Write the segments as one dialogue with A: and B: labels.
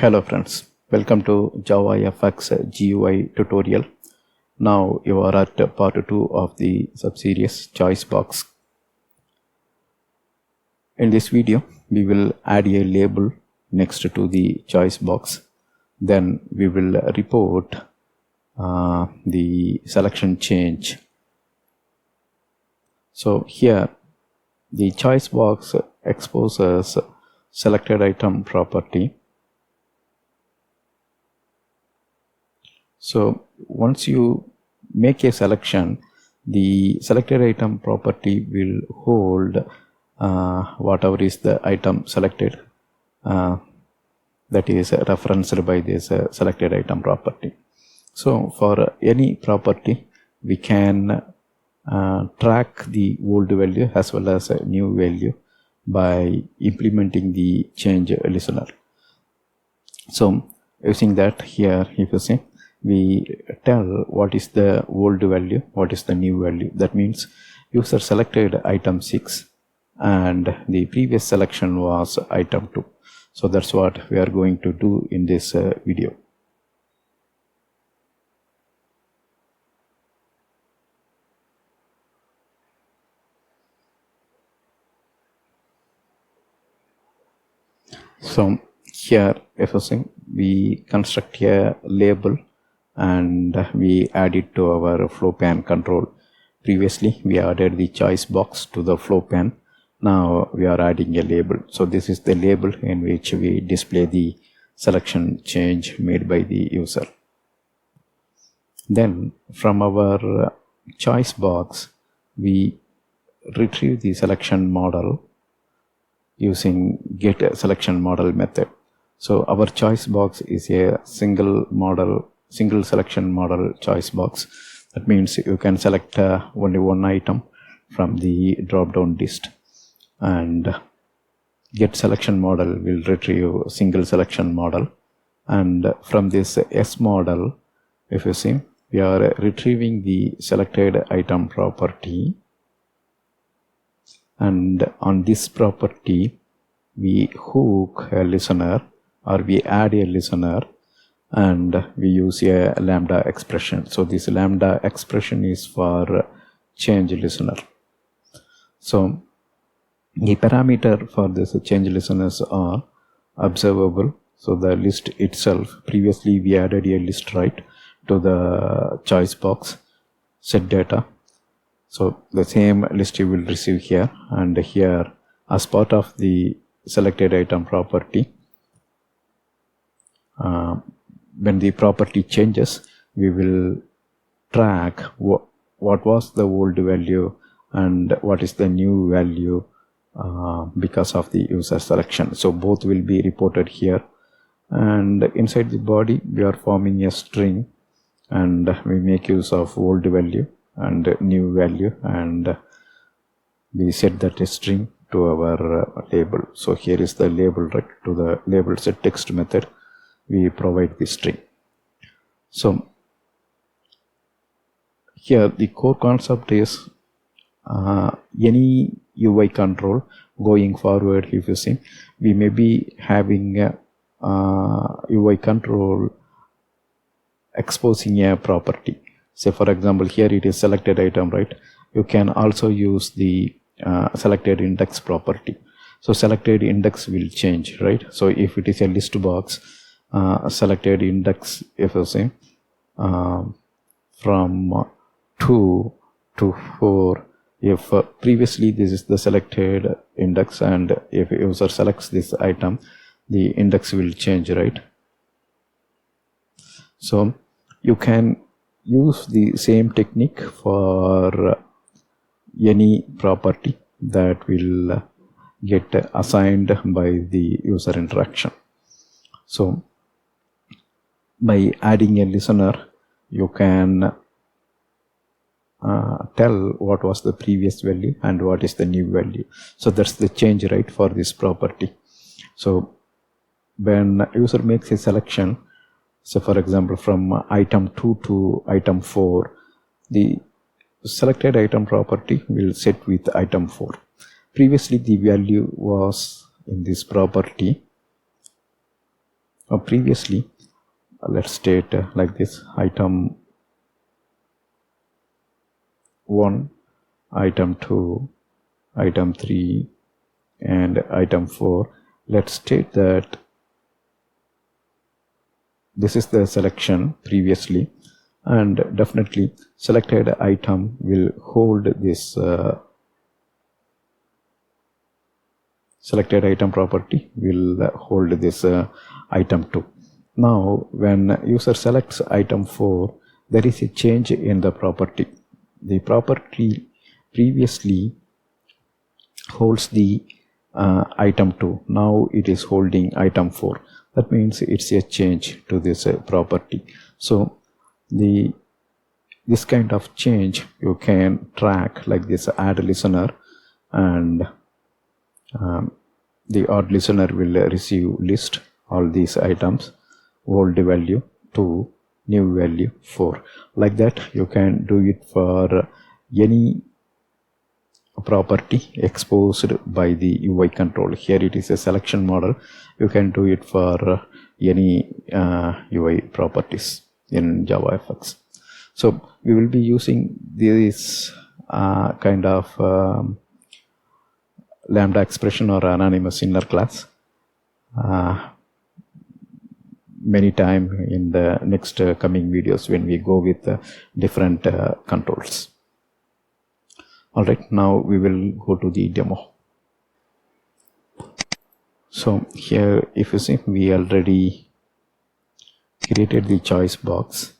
A: Hello friends, welcome to JavaFx GUI tutorial. Now you are at part 2 of the subseries ChoiceBox. In this video, we will add a label next to the choice box. Then we will report the selection change. So here the choice box exposes selected item property. So once you make a selection, the selected item property will hold whatever is the item selected, that is referenced by this selected item property. So for any property, we can track the old value as well as a new value by implementing the change listener. So using that, here if you see, we tell what is the old value, what is the new value. That means user selected item 6 and the previous selection was item 2. So that's what we are going to do in this video. So here if you see, we construct a label and we add it to our flow pan control. Previously we added the choice box to the flow pan. Now we are adding a label. So this is the label in which we display the selection change made by the user. Then from our choice box, we retrieve the selection model using get selection model method. So our choice box is a single selection model choice box. That means you can select only one item from the drop down list, and get selection model will retrieve single selection model. And from this S model, if you see, we are retrieving the selected item property, and on this property we hook a listener, or we add a listener, and we use a lambda expression. So this lambda expression is for change listener. So the parameter for this change listeners are observable. So the list itself, previously we added a list right to the choice box, set data. So the same list you will receive here, and here as part of the selected item property, when the property changes, we will track what was the old value and what is the new value because of the user selection. So both will be reported here, and inside the body we are forming a string, and we make use of old value and new value, and we set that string to our label. So here is the label, right? To the label set text method we provide the string. So here the core concept is any UI control going forward. If you see, we may be having a UI control exposing a property. Say for example, here it is selected item, right? You can also use the selected index property. So selected index will change, right? So if it is a list box, selected index, if you see, from 2 to 4, if previously this is the selected index, and if user selects this item, the index will change, right? So you can use the same technique for any property that will get assigned by the user interaction. So by adding a listener, you can tell what was the previous value and what is the new value. So that's the change, right, for this property. So when user makes a selection, so for example from item 2 to item 4, the selected item property will set with item 4. Previously the value was in this property Previously, let's state like this: item 1, item 2, item 3, and item 4. Let's state that this is the selection previously, and definitely selected item will hold this selected item property will hold this item 2. Now when user selects item 4, there is a change in the property. The property previously holds the item 2. Now it is holding item 4. That means it's a change to this property. So this kind of change you can track like this add listener, and the odd listener will receive list all these items, old value 2, new value 4. Like that you can do it for any property exposed by the UI control. Here it is a selection model. You can do it for any UI properties in JavaFx. So we will be using this kind of lambda expression or anonymous inner class many time in the next coming videos when we go with different controls. Alright, now we will go to the demo. So here if you see, we already created the choice box.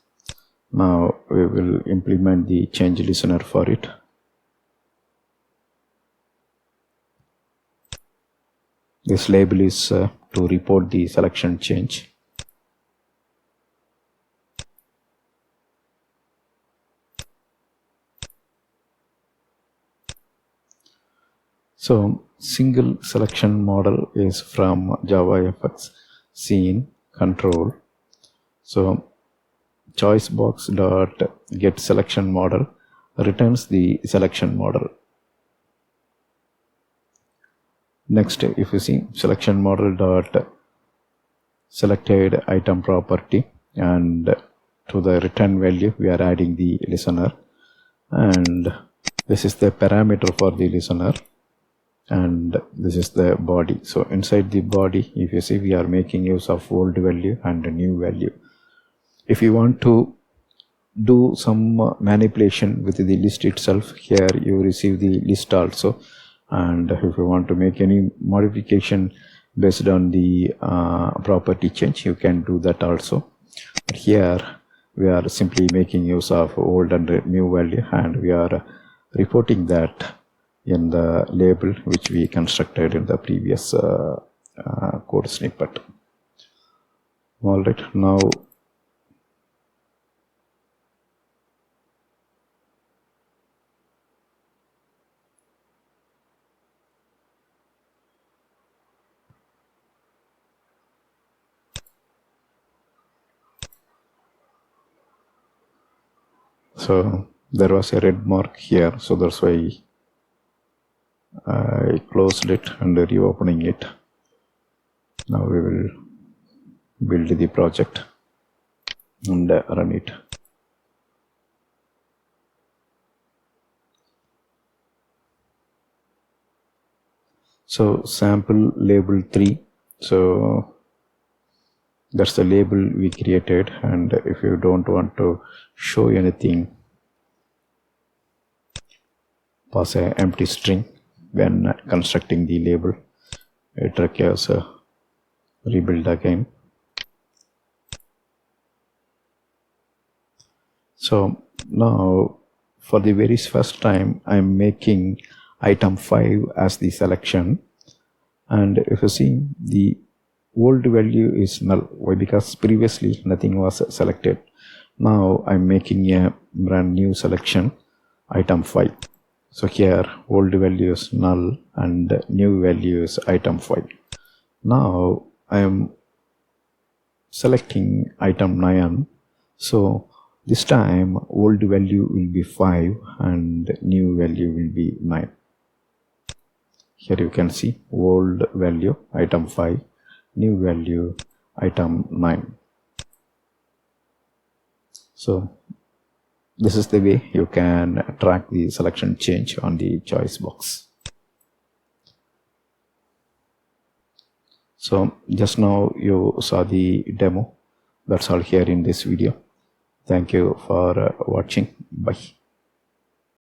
A: Now we will implement the change listener for it. This label is to report the selection change. So single selection model is from JavaFX scene control. So ChoiceBox dot get selection model returns the selection model. Next, if you see selection model dot selected item property, and to the return value we are adding the listener, and this is the parameter for the listener, and this is the body. So inside the body, if you see, we are making use of old value and a new value. If you want to do some manipulation with the list itself, here you receive the list also, and if you want to make any modification based on the property change, you can do that also. But here we are simply making use of old and new value, and we are reporting that in the label which we constructed in the previous code snippet. Alright, now so there was a red mark here, so that's why I closed it and reopening it. Now we will build the project and run it. So sample label 3, so that's the label we created, and if you don't want to show anything, pass an empty string when constructing the label. It requires a rebuild again. So now for the very first time I'm making item 5 as the selection, and if you see, the old value is null. Why? Because previously nothing was selected. Now I'm making a brand new selection, item 5. So here old value is null and new value is item 5. Now I am selecting item 9. So this time old value will be 5 and new value will be 9. Here you can see old value item 5, new value item 9. So this is the way you can track the selection change on the choice box. So just now you saw the demo. That's all here in this video. Thank you for watching. Bye.